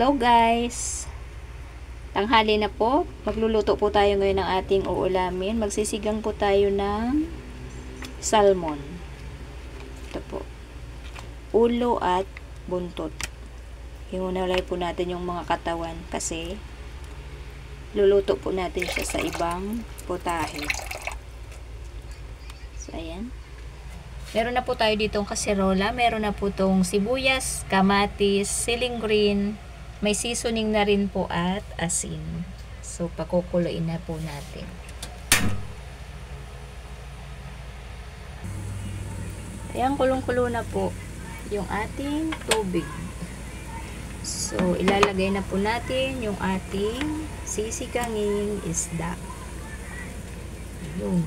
Hello guys! Tanghali na po. Magluluto po tayo ngayon ng ating uulamin. Magsisigang po tayo ng salmon. Ito po. Ulo at buntot. Hinunalay po natin yung mga katawan kasi luluto po natin siya sa ibang putahe. So, ayan. Meron na po tayo ditong kaserola. Meron na po itong sibuyas, kamatis, siling green. May seasoning na rin po at asin. So, pakukuluin na po natin. Ayan, kulong-kulo na po yung ating tubig. So, ilalagay na po natin yung ating sisiganging isda. Yun.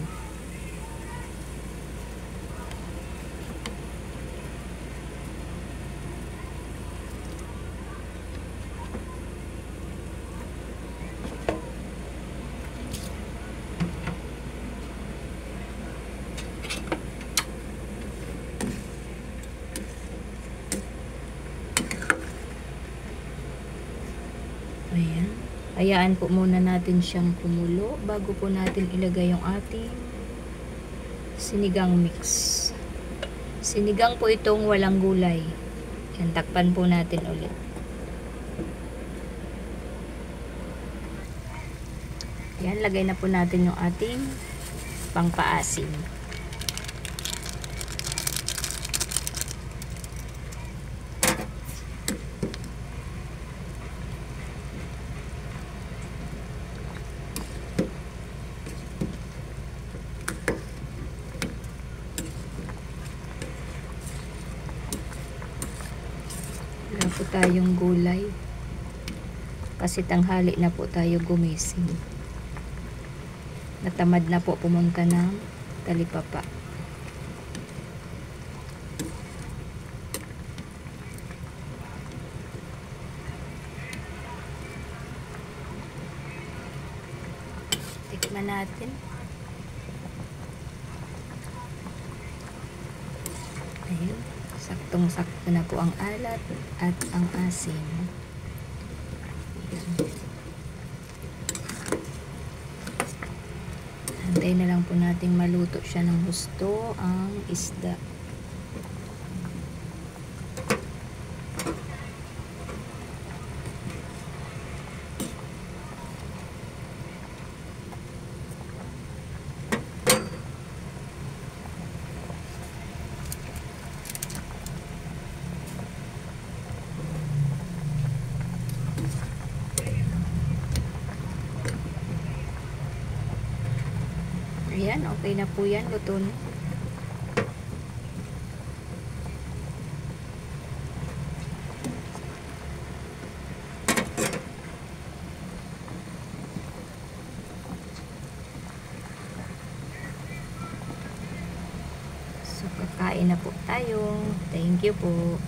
Ayan. Hayaan po muna natin siyang kumulo bago po natin ilagay yung ating sinigang mix. Sinigang po itong walang gulay. Yan, takpan po natin ulit. Yan, lagay na po natin yung ating pangpaasim. Wala po tayong gulay kasi tanghali na po tayo gumising. Natamad na po pumunta ng talipapa. Tikman natin. Ayun. Saktong-sakto na po ang alat at ang asin. Antayin na lang po natin maluto siya ng gusto ang isda. Ayan, okay na po yan. Luto na. So, kakain na po tayo. Thank you po.